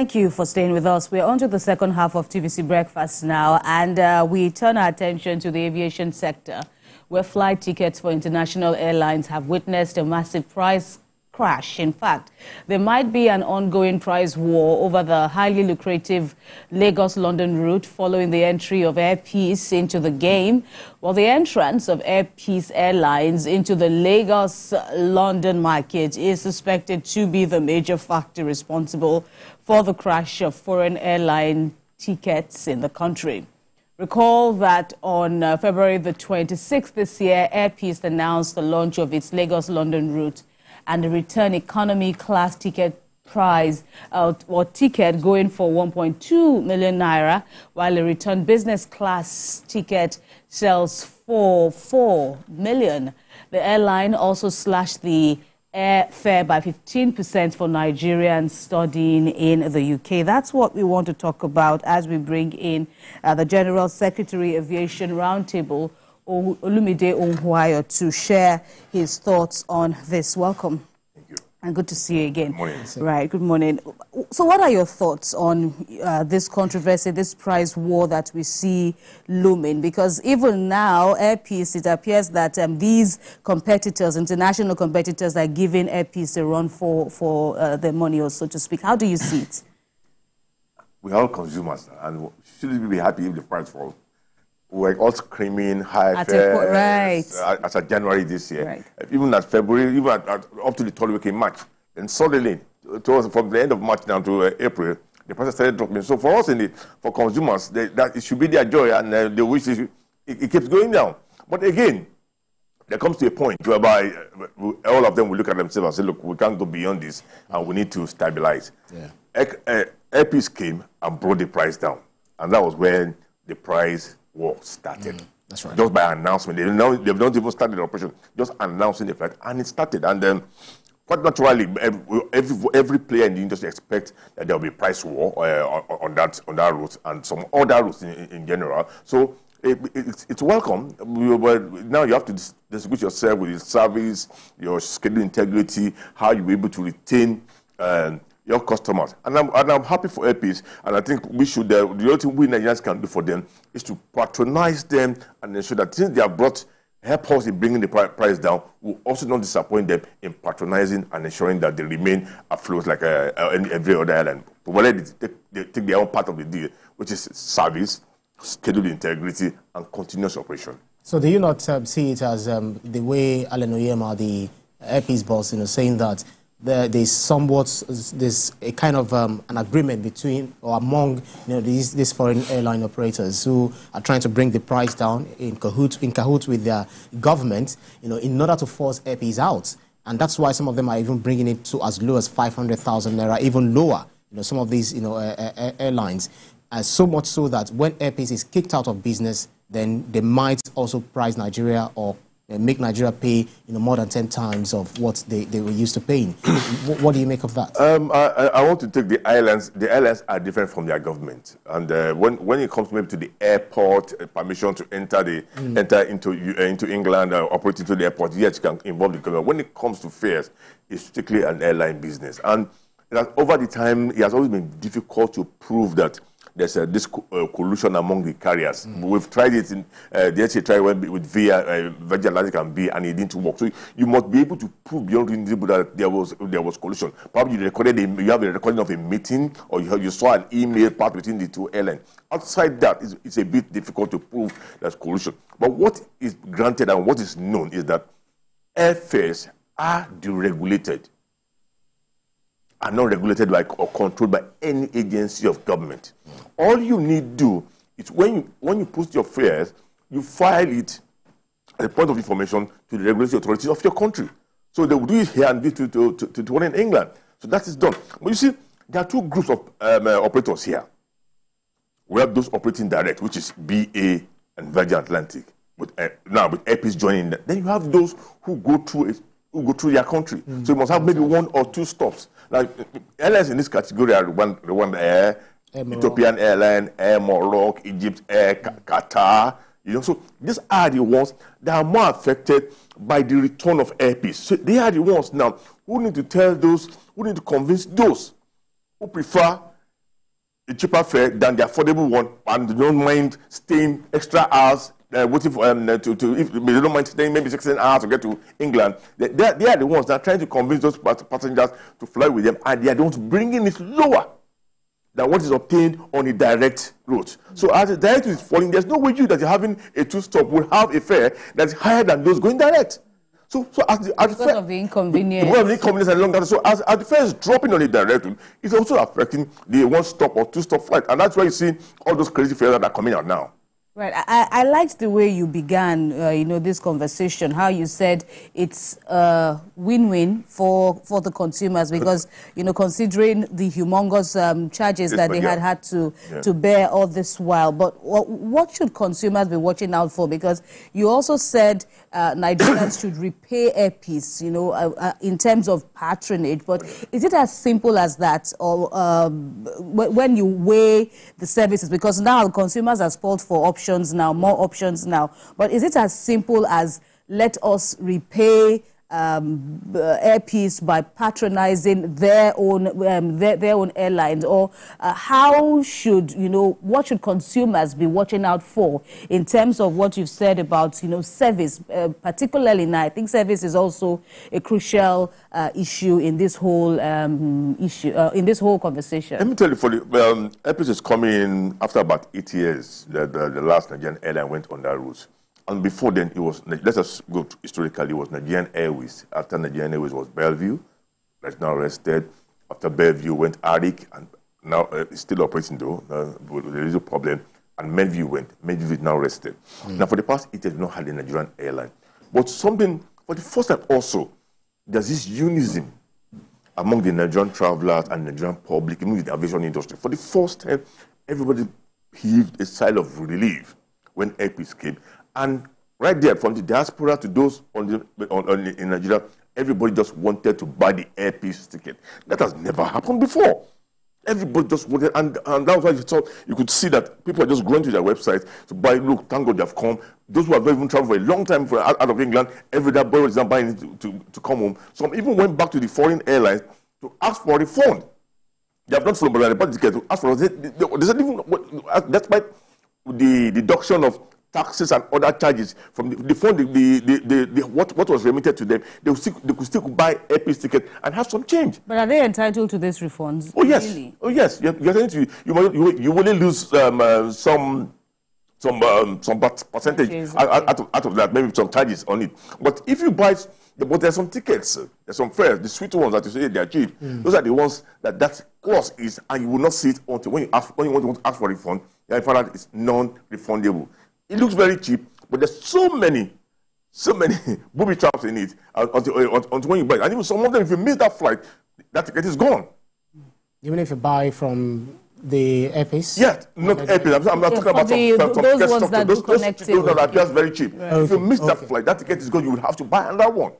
Thank you for staying with us. We're on to the second half of TVC Breakfast now, and we turn our attention to the aviation sector, where flight tickets for international airlines have witnessed a massive price crash. In fact, there might be an ongoing price war over the highly lucrative Lagos-London route following the entry of Air Peace into the game, while the entrance of Air Peace Airlines into the Lagos-London market is suspected to be the major factor responsible for the crash of foreign airline tickets in the country. Recall that on February the 26th this year, Air Peace announced the launch of its Lagos-London route and the return economy class ticket price or ticket going for 1.2 million naira, while a return business class ticket sells for 4 million. The airline also slashed the airfare by 15% for Nigerians studying in the UK. That's what we want to talk about as we bring in the General Secretary Aviation Roundtable, Olumide Ohunayo, to share his thoughts on this. Welcome. Thank you. And good to see you again. Good morning. Right, good morning. So what are your thoughts on this controversy, this price war that we see looming? Because even now, Air Peace, it appears that these competitors, international competitors, are giving Air Peace a run for their money, or so to speak. How do you see it? We're all consumers, and shouldn't we be happy if the price falls? We're all screaming high fares right. as of January this year. Right. Even at February, even up to the third week in March. And suddenly, from the end of March down to April, the prices started dropping. So for us, for consumers, that it should be their joy, and they wish it keeps going down. But again, there comes to a point whereby all of them will look at themselves and say, look, we can't go beyond this, and we need to stabilize. Yeah. Air Peace came and brought the price down. And that was when the price war started. That's right. Just by announcement. They've not even started the operation, just announcing the flight, and it started. And then, quite naturally, every player in the industry expects that there will be a price war on that route and some other routes in general. So it's welcome. But now you have to distinguish yourself with your service, your schedule integrity, how you're able to retain your customers. And I'm happy for Air Peace, and I think we should, the only thing we Nigerians can do for them is to patronize them and ensure that since they have help us in bringing the price down, we'll also not disappoint them in patronizing and ensuring that they remain afloat like every other airline. Provided they take their own part of the deal, which is service, schedule integrity, and continuous operation. So do you not see it as the way Alan Oyema, the Air Peace boss, saying that there's a kind of an agreement between or among these foreign airline operators who are trying to bring the price down in cahoots with their government, in order to force Air Peace out, and that's why some of them are even bringing it to as low as 500,000 naira, even lower. Some of these airlines, and so much so that when Air Peace is kicked out of business, then they might also price Nigeria or make Nigeria pay more than 10 times of what they were used to paying. What do you make of that? I want to take the airlines. The airlines are different from their government, and when it comes maybe to the airport permission to enter into England or operate into the airport, yes, you can involve the government. When it comes to fares, it's strictly an airline business, and over the time, it has always been difficult to prove that there's this collusion among the carriers. We've tried it in the HA tried with Virgin Atlantic and B, and it didn't work. So you must be able to prove beyond reasonable that there was collusion. Probably you have a recording of a meeting, or you saw an email part between the two airlines. Outside that, it's a bit difficult to prove there's collusion. But what is granted and what is known is that airfares are deregulated, are not regulated by or controlled by any agency of government. All you need to do is when you post your fares, you file it at the point of information to the regulatory authorities of your country. So they will do it here and do it to one in England. So that is done. But you see, there are two groups of operators here. We have those operating direct, which is BA and Virgin Atlantic. Now with Air Peace joining them. Then you have those who go through their country. So you must have maybe 1 or 2 stops. Like airlines in this category are Rwanda Air, Ethiopian Airline, Air Morocco, Egypt Air, Qatar. So these are the ones that are more affected by the return of Air Peace. So they are the ones now who need to tell those, who need to convince those who prefer a cheaper fare than the affordable one, and they don't mind staying extra hours waiting for if they don't mind staying maybe 16 hours to get to England. They are the ones that are trying to convince those passengers to fly with them, and they are the ones bringing it lower than what is obtained on a direct route. So as the direct route is falling, there's no way you that you're having a two-stop will have a fare that's higher than those going direct. So as because of the inconvenience. Because of the inconvenience and long term. So as the fare is dropping on the direct route, it's also affecting the one-stop or two-stop flight. And that's why you see all those crazy fares that are coming out now. Right. I liked the way you began, this conversation, how you said it's a win-win for the consumers because, considering the humongous charges that they had to bear all this while. But what should consumers be watching out for? Because you also said Nigerians should repay Air Peace, in terms of patronage. But is it as simple as that? Or when you weigh the services? Because now consumers are spoiled for options now, more options now. But is it as simple as let us repay Air Peace by patronizing their own airlines, or how should what should consumers be watching out for in terms of what you've said about service, particularly now? I think service is also a crucial issue in this whole in this whole conversation. Let me tell you, for the Air Peace is coming in after about 8 years that the last Nigerian airline went on that route. And before then, it was, let us go to historically, it was Nigerian Airways. After Nigerian Airways was Bellevue, that's now rested. After Bellevue went Arik, and now it's still operating though, there is a problem. And Medview went, Medview is now rested. Now for the past 8 years, we've not had a Nigerian airline. But something, for the first time also, there's this unison among the Nigerian travelers and Nigerian public, even with the aviation industry. For the first time, everybody heaved a sigh of relief when Air Peace came. And right there, from the diaspora to those in Nigeria, everybody just wanted to buy the Air Peace ticket. That has never happened before. Everybody just wanted, and that was why you could see that people are just going to their website to buy. Look, thank God they've come. Those who have not even traveled for a long time out of England, every day boy is now buying it to come home. Some even went back to the foreign airlines to ask for a refund. They have not flown, but they bought the ticket to ask for it. They said even despite the deduction of taxes and other charges from the fund, what was remitted to them, they could still buy Air Peace ticket and have some change. But are they entitled to these refunds? Oh yes, really? Oh yes. You will lose some percentage out of that, maybe some charges on it. But if you buy, but there's some tickets, there's some fares, the sweet ones that you say they're cheap. Those are the ones that clause is, and you will not see it until when you want to ask for a refund, you find out it's non-refundable. It looks very cheap, but there's so many booby traps in it until when you buy it. And even some of them, if you miss that flight, that ticket is gone. Even if you buy from the Air Peace? Yeah, not Air Peace. I'm not talking about those ones that do connect. Those that are just very cheap. Right. If you miss that flight, that ticket is gone. You would have to buy another one.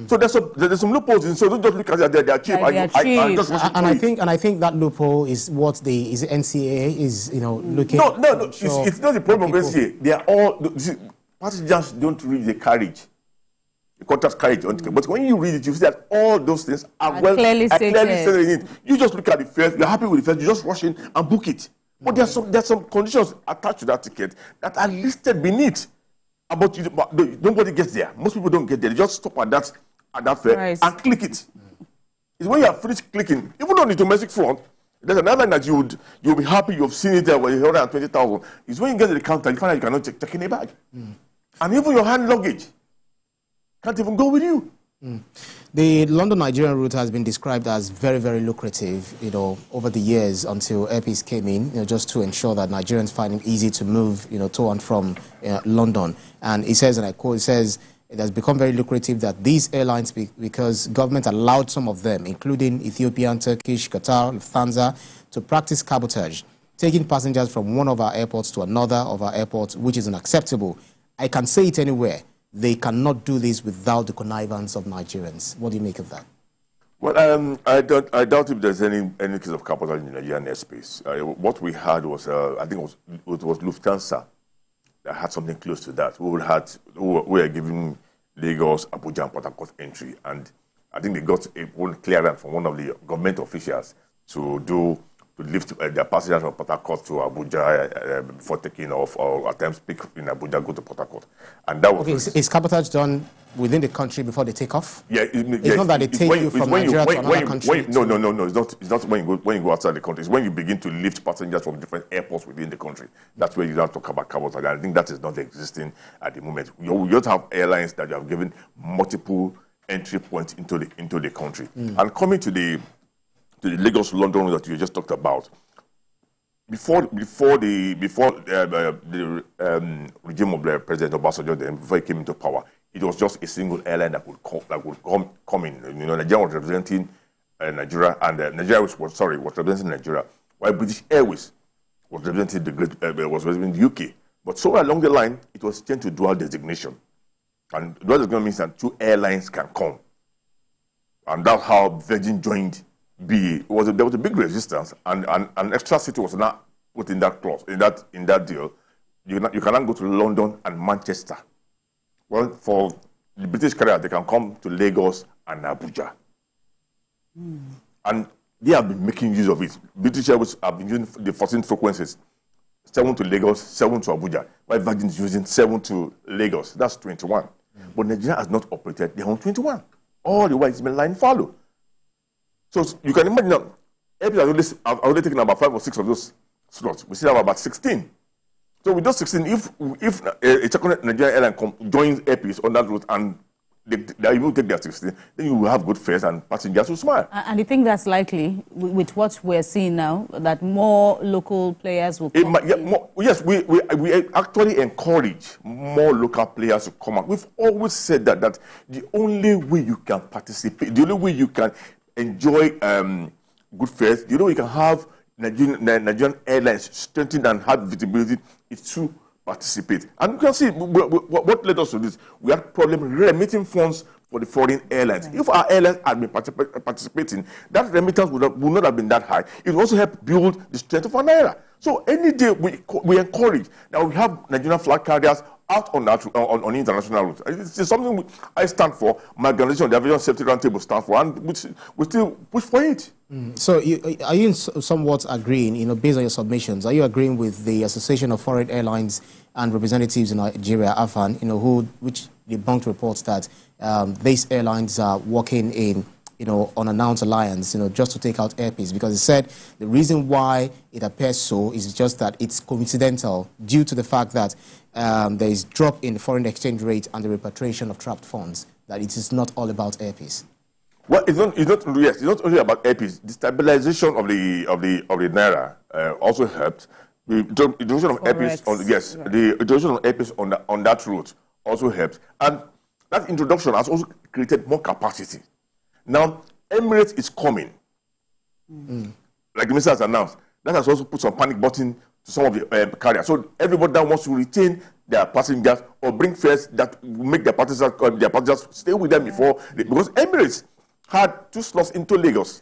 So there's some loopholes in. So don't just look at it; they're cheap. And I think that loophole is what the NCAA is looking. No. It's not the problem of NCAA. They are all passengers don't read the carriage, the contract carriage. But when you read it, you see that all those things are clearly stated in it. You just look at the fares. You're happy with the fares. You just rush in and book it. But there's some conditions attached to that ticket that are listed beneath. But nobody gets there. Most people don't get there. They just stop at that fare and click it. It's when you are finished clicking, even on the domestic front, there's another that you'll be happy you've seen it there where 120,000. It's when you get to the counter, you find out you cannot check in a bag. And even your hand luggage can't even go with you. The London-Nigerian route has been described as very, very lucrative, over the years until Air Peace came in, just to ensure that Nigerians find it easy to move, to and from London. And he says, and I quote, he says, it has become very lucrative that these airlines, because government allowed some of them, including Ethiopian, Turkish, Qatar, Lufthansa, to practice cabotage, taking passengers from one of our airports to another of our airports, which is unacceptable. I can say it anywhere. They cannot do this without the connivance of Nigerians. What do you make of that? Well, I doubt if there's any case of cabotage in the Nigerian airspace. What we had was, I think it was Lufthansa that had something close to that. We were giving Lagos, Abuja, and Port Harcourt entry, and I think they got one clearance from one of the government officials to do to lift their passengers from Port Harcourt to Abuja before taking off, or at times pick in Abuja, go to Port Harcourt. And that was... Okay, is cabotage done within the country before they take off? Yeah, it's not that they take you from Nigeria to another country. No. It's not when you go outside the country. It's when you begin to lift passengers from different airports within the country. That's where you don't talk about cabotage. I think that is not existing at the moment. You just have airlines that have given multiple entry points into the country. And coming to the Lagos-London that you just talked about, before the regime of President Obasanjo, then before he came into power, it was just a single airline that would come in. You know, Nigeria was representing Nigeria, and Nigeria was representing Nigeria, while British Airways was representing the UK. But somewhere along the line, it was changed to dual designation, and dual designation means that two airlines can come, and that's how Virgin joined BA. There was a big resistance, and an extra city was not put in that clause, in that deal. You cannot go to London and Manchester. Well, for the British carrier, they can come to Lagos and Abuja. And they have been making use of it. British Airways have been using the 14 frequencies, 7 to Lagos, 7 to Abuja, while Virgin is using 7 to Lagos. That's 21. But Nigeria has not operated their own 21. All the while, it's been line follow. So you can imagine that Air Peace have already taken about 5 or 6 of those slots. We still have about 16. So with those 16, if a second Nigerian airline joins Air Peace on that route and they will take their 16, then you will have good fares and passengers will smile. And you think that's likely with what we're seeing now, that more local players will come? Yes, we actually encourage more local players to come out. We've always said that the only way you can participate, the only way you can enjoy good fares, the only way you can have Nigerian airlines strengthened and have visibility is to participate. And you can see what led us to this. We had problem remitting funds for the foreign airlines. Right. If our airlines had been participating, that remittance would not have been that high. It would also help build the strength of our naira. So any day we encourage that we have Nigerian flag carriers out on international routes. It's something I stand for. My organization, the Aviation Safety Roundtable, stands for, and we still push for it. So are you somewhat agreeing, based on your submissions, are you agreeing with the Association of Foreign Airlines and Representatives in Nigeria, AFAN, which debunked reports that these airlines are working in unannounced alliance, just to take out Air Peace, because it said the reason why it appears so is just that it's coincidental due to the fact that there is drop in the foreign exchange rate and the repatriation of trapped funds, that it is not all about Air Peace. Well, it's not only about Air Peace. The stabilization of the naira also helped. The introduction of Air Peace the introduction of Air Peace on that route also helped, and that introduction has also created more capacity. Now, Emirates is coming. Like the minister has announced, that has also put some panic button to some of the carriers. So everybody that wants to retain their passengers or bring fares that will make their passengers stay with them because Emirates had 2 slots into Lagos.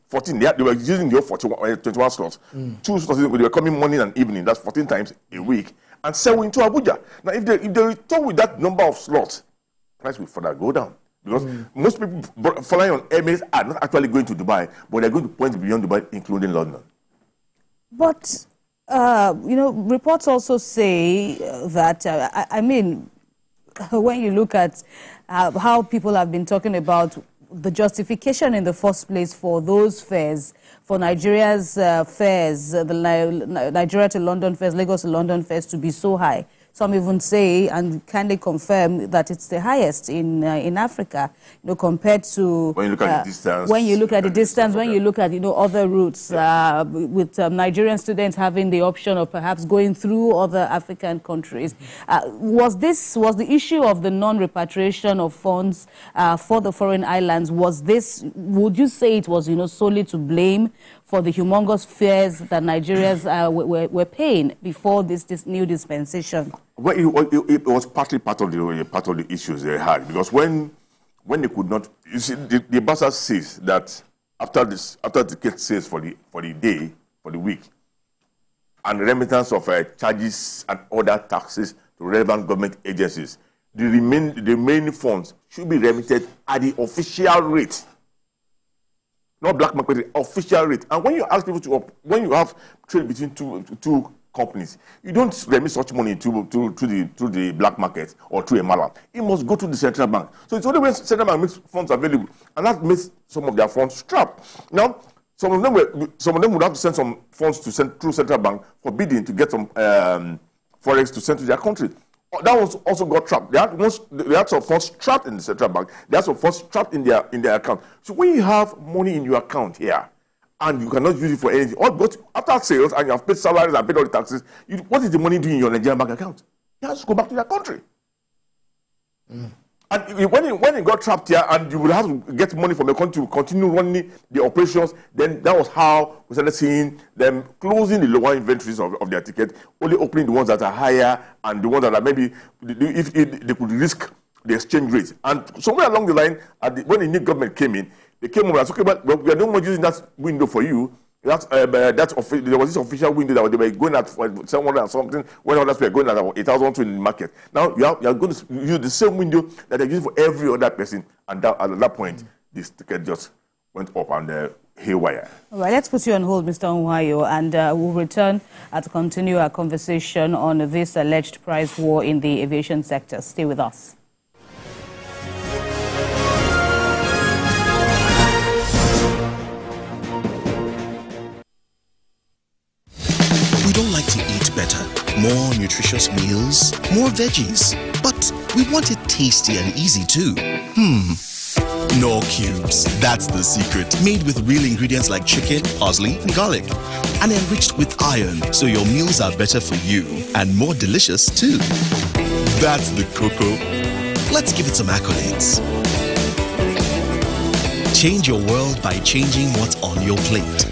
14. They were using the 21 slots. 2 slots, they were coming morning and evening. That's 14 times a week. And 7 into Abuja. Now, if they return with that number of slots, price will further go down. Because most people flying on Emirates are not actually going to Dubai, but they're going to points beyond Dubai, including London. But, reports also say that, when you look at how people have been talking about the justification in the first place for those fares, for Nigeria's fares, the Nigeria to London fares, Lagos to London fares to be so high. Some even say, and can they confirm, that it's the highest in Africa, compared to... When you look at the distance. When you look at the distance, when you look at, other routes, with Nigerian students having the option of perhaps going through other African countries. Was the issue of the non-repatriation of funds for the foreign islands, would you say it was, solely to blame for the humongous fares that Nigerians were paying before this new dispensation? Well, it was partly part of the issues they had, because when they could not, you see, the bursar says that after the ticket sales for the day, for the week, and remittance of charges and other taxes to relevant government agencies, the remaining funds should be remitted at the official rate. not black market rate, official rate. And when you ask people to, when you have trade between two companies, you don't remit such money to the black market or through a malam. It must go to the central bank. So it's only when central bank makes funds available, and that makes some of their funds trapped. Now, some of them would have to send some funds through central bank for bidding to get some forex to send to their country. That was also got trapped. They had some funds trapped in the central bank. They had some funds trapped in their account. So when you have money in your account here, and you cannot use it for anything, but after sales and you have paid salaries and paid all the taxes, what is the money doing in your Nigerian bank account? It has to go back to their country. And when it got trapped here, and you would have to get money from the country to continue running the operations, then that was how we started seeing them closing the lower inventories of their ticket, only opening the ones that are higher and the ones that are maybe, if they could risk the exchange rate. And somewhere along the line, when the new government came in, they came over and said, okay, but we are no more using that window for you. There was this official window that they were going at for 700 and something, when others were going at about 8,000 in the market. Now you are going to use the same window that they're using for every other person. And at that point, this ticket just went up and haywire. All right, let's put you on hold, Mr. Ohunayo, and we'll return to continue our conversation on this alleged price war in the aviation sector. Stay with us. We don't like to eat better, more nutritious meals, more veggies, but we want it tasty and easy too. Knorr Cubes, that's the secret. Made with real ingredients like chicken, parsley, and garlic, and enriched with iron, so your meals are better for you and more delicious too. That's the cocoa. Let's give it some accolades. Change your world by changing what's on your plate.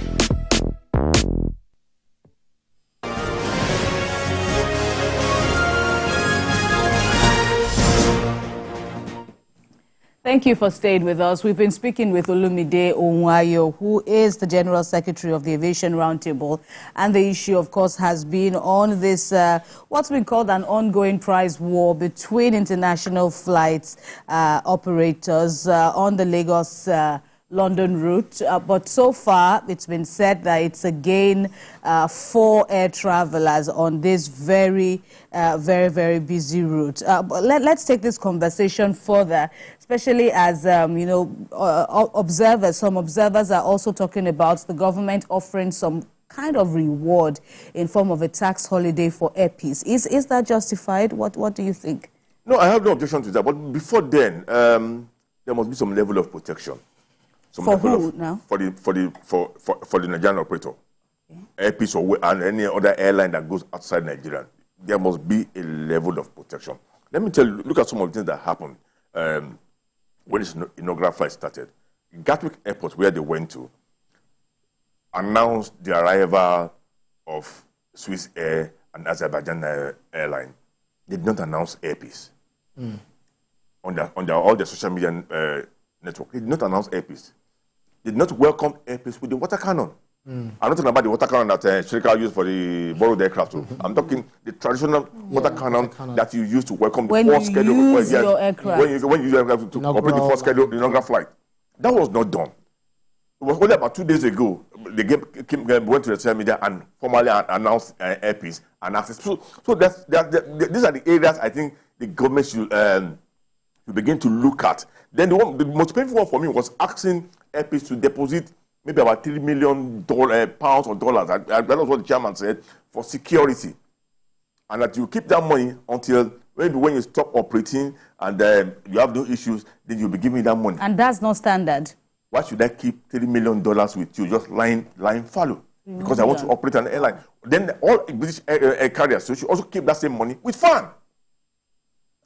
Thank you for staying with us. We've been speaking with Olumide Ohunayo, who is the General Secretary of the Aviation Roundtable. And the issue, of course, has been on this, what's been called an ongoing price war between international flights operators on the Lagos-London route. But so far, it's been said that it's a gain for air travelers on this very, very busy route. But let's take this conversation further, especially as, some observers are also talking about the government offering some kind of reward in form of a tax holiday for Air Peace. Is that justified? What do you think? No, I have no objection to that. But before then, there must be some level of protection. For who now? For the Nigerian operator. Okay. Air Peace and any other airline that goes outside Nigeria. There must be a level of protection. Let me tell you, look at some of the things that happened when this inaugural flight started. Gatwick Airport, where they went to, announced the arrival of Swiss Air and Azerbaijan Airline. They did not announce Air Peace. On all their social media network. They did not announce Air Peace. They did not welcome Air Peace with the water cannon. I'm not talking about the water cannon that Shrika used for the borrowed aircraft. I'm talking the traditional water cannon that you use to welcome the first schedule. When you use your aircraft to operate the first schedule, the inaugural flight. That was not done. It was only about 2 days ago, they went to the social media and formally announced Air Peace and access. So these are the areas I think the government should begin to look at. Then the most painful one for me was asking Air Peace to deposit maybe about $3 million pounds or dollars. That was what the chairman said, for security. And that you keep that money until maybe when you stop operating and you have no issues, then you'll be giving that money. And that's not standard. Why should I keep $3 million with you, just lying fallow? Because I want to operate an airline. Then all British air carriers should also keep that same money with fun.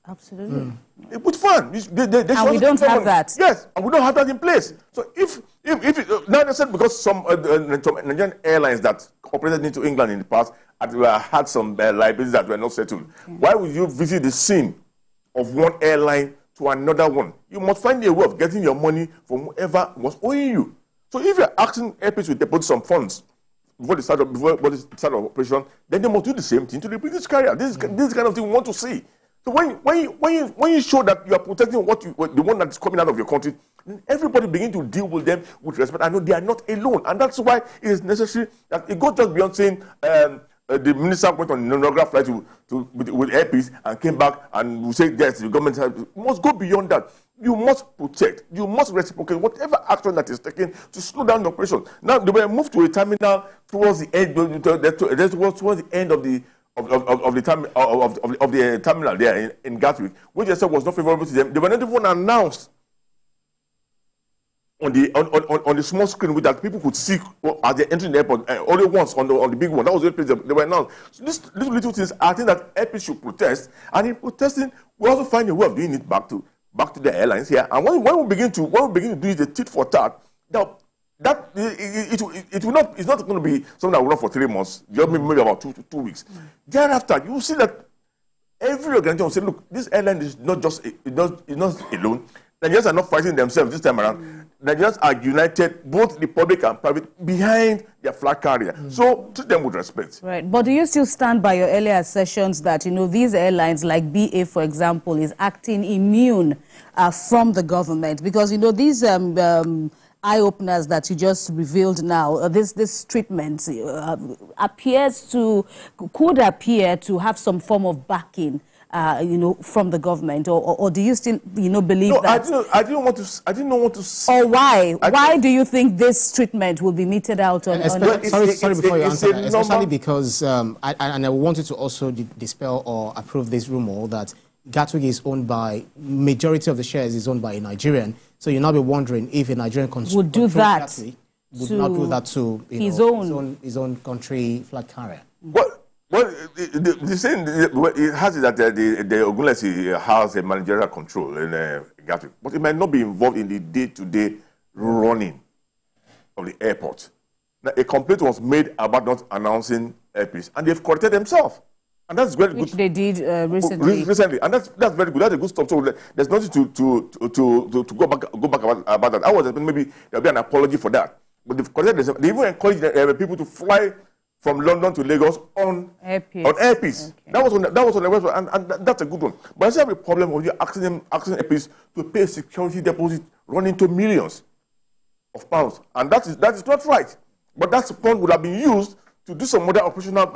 Absolutely. With fun. And we don't have that. Yes, and we don't have that in place. So if now they said because some Nigerian airlines that operated into England in the past had some liabilities that were not settled, why would you visit the scene of one airline to another one? You must find a way of getting your money from whoever was owing you. So if you're asking Air Peace to deposit some funds before the start of operation, then they must do the same thing to the British carrier. This is the kind of thing we want to see. So when you show that you are protecting the one that is coming out of your country, everybody begin to deal with them with respect. I know they are not alone, and that's why it is necessary that it goes just beyond saying the minister went on an inaugural flight with Air Peace and came back and will say yes, the government must go beyond that. You must protect, you must reciprocate whatever action that is taken to slow down the operation. Now they were moved to a terminal towards the end, towards the end of the terminal there in Gatwick, which they said was not favorable to them. They were not even announced on the small screen with that people could see as they entering the airport. Only once on the big one. That was the place they were announced. So these little things, I think that Air Peace should protest, and in protesting, we also find a way of doing it back to the airlines here. And when we begin to do it, the tit for tat, now that it will not. It's not going to be something that will run for 3 months. Just maybe about 2 weeks. Thereafter, you will see that every organization will say, "Look, this airline is not just it's not alone. Nigerians are not fighting themselves this time around. Nigerians are united, both the public and private, behind their flag carrier. So treat them with respect." Right. But do you still stand by your earlier assertions that, these airlines like BA, for example, is acting immune from the government? Because, these eye-openers that you just revealed now, this treatment could appear to have some form of backing from the government, or do you still, believe that? I didn't want to. Or why? Why do you think this treatment will be meted out on? Sorry, before you answer that, especially because, and I wanted to also dispel or approve this rumor that Gatwick is owned by, majority of the shares is owned by a Nigerian. So you'll now be wondering if a Nigerian would do that. Gatwick, would not do that to his own country flag carrier. Well, the saying it has is that the Ogunlesi has a managerial control in Gatwick, but it might not be involved in the day-to-day running of the airport. Now, a complaint was made about not announcing Air Peace, and they've corrected themselves, and that's very good. Which they did recently. Recently, and that's very good. That's a good stuff. So there's nothing to go back about that. I was expecting maybe there'll be an apology for that, but they've corrected themselves. They even encouraged people to fly from London to Lagos on Air Peace. Okay. That was on the website, and that's a good one. But I still have a problem with you asking Air Peace to pay a security deposit running to millions of pounds, and that is not right. But that fund would have been used to do some other operational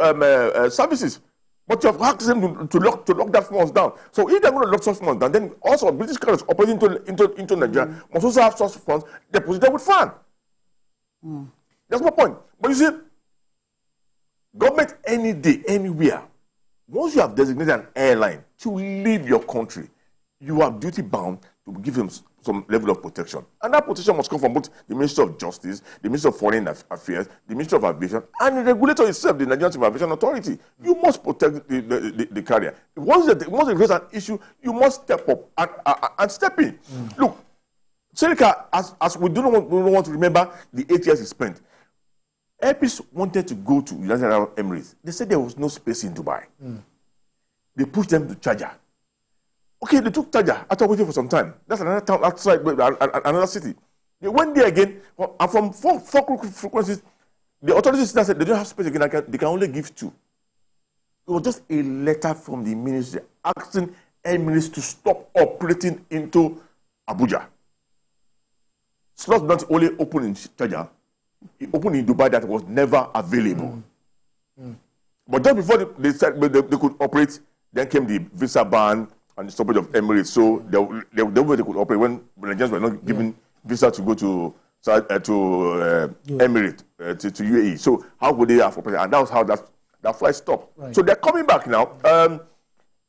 services. But you have asked them to lock that funds down. So if they're going to lock such funds down, then also British carriers operating into Nigeria must also have such funds deposited with fund. That's my point. But you see, government any day, anywhere, once you have designated an airline to leave your country, you are duty bound to give them some level of protection. And that protection must come from both the Ministry of Justice, the Ministry of Foreign Affairs, the Ministry of Aviation, and the regulator itself, the Nigerian Civil Aviation Authority. You must protect the carrier. Once it raise an issue, you must step up and step in. Look, Seneca, as we don't want to remember the 8 years he spent, Air Peace wanted to go to United Arab Emirates. They said there was no space in Dubai. They pushed them to Sharjah. Okay, they took Sharjah after waiting for some time. That's another town outside another city. They went there again, and from four frequencies, the authorities said they don't have space again. They can only give 2. It was just a letter from the ministry asking Emirates to stop operating into Abuja. Slots not only open in Sharjah, it opened in Dubai that was never available. But just before they said they could operate, then came the visa ban and the stoppage of Emirates. So the way they could operate when Nigerians were not given visa to go to Emirates, to UAE. So how would they have operated? And that was how that flight stopped. Right. So they're coming back now.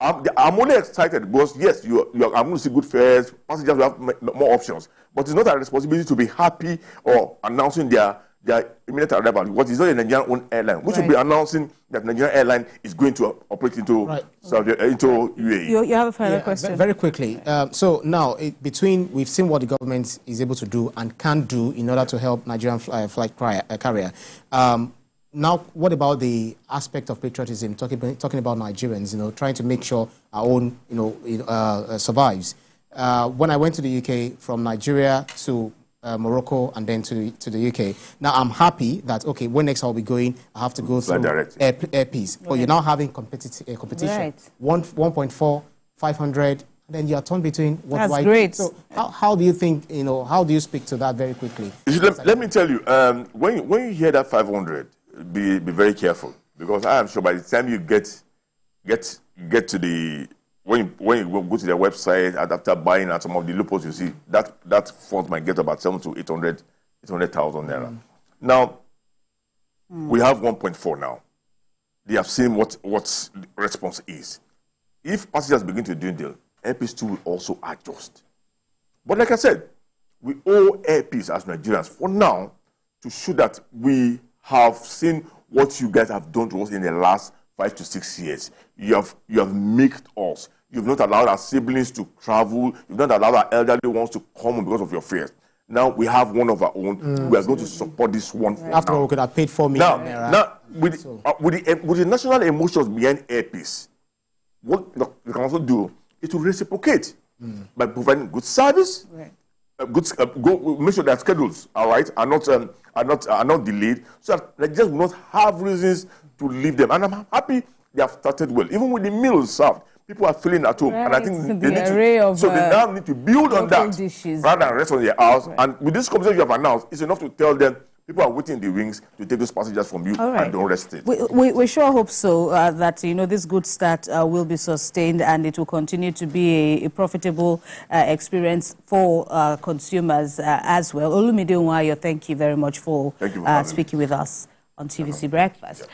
I'm only excited because, yes, I'm going to see good fares. Passengers will have more options. But it's not our responsibility to be happy or announcing their immediate arrival. What is not a Nigerian-owned airline. We should be announcing that Nigerian airline is going to operate into UAE. You have a further question? Very quickly. So now, we've seen what the government is able to do and can do in order to help Nigerian flight carrier. Now, what about the aspect of patriotism, talking about Nigerians, trying to make sure our own, survives? When I went to the UK from Nigeria to Morocco and then to the UK, now I'm happy that, okay, when next I'll be going, I have to go through Air Peace. But you're now having competition. Right. 1.4, 500, Then you are torn between what. That's great. So how do you think, how do you speak to that very quickly? Let me tell you, when you hear that 500, be very careful, because I am sure by the time you get to the, when you go to their website, after buying at some of the loopholes, you see that fund might get about 700 to 800,000 naira. Now, we have 1.4 now. They have seen what the response is. If passengers begin to dwindle, Air Peace 2 will also adjust. But like I said, we owe Air Peace as Nigerians for now to show that we have seen what you guys have done to us in the last 5 to 6 years. You have made us. You've not allowed our siblings to travel. You've not allowed our elderly ones to come because of your fears. Now we have one of our own. We are going to support this one. After all, we could have paid 4 million. Now, with the national emotions behind Air Peace, what we can also do is to reciprocate by providing good service. Right. Make sure that schedules are not delayed, so that they just will not have reasons to leave them. And I'm happy they have started well. Even with the meals served, people are feeling at home, and I think they now need to build on that dishes, rather than rest on their house. Right. And with this conversation you have announced, it's enough to tell them people are waiting in the wings to take those passengers from you and don't rest it. We sure hope so, that this good start will be sustained and it will continue to be a profitable experience for consumers as well. Olumide, Ohunayo, thank you very much for speaking with us on TVC Breakfast.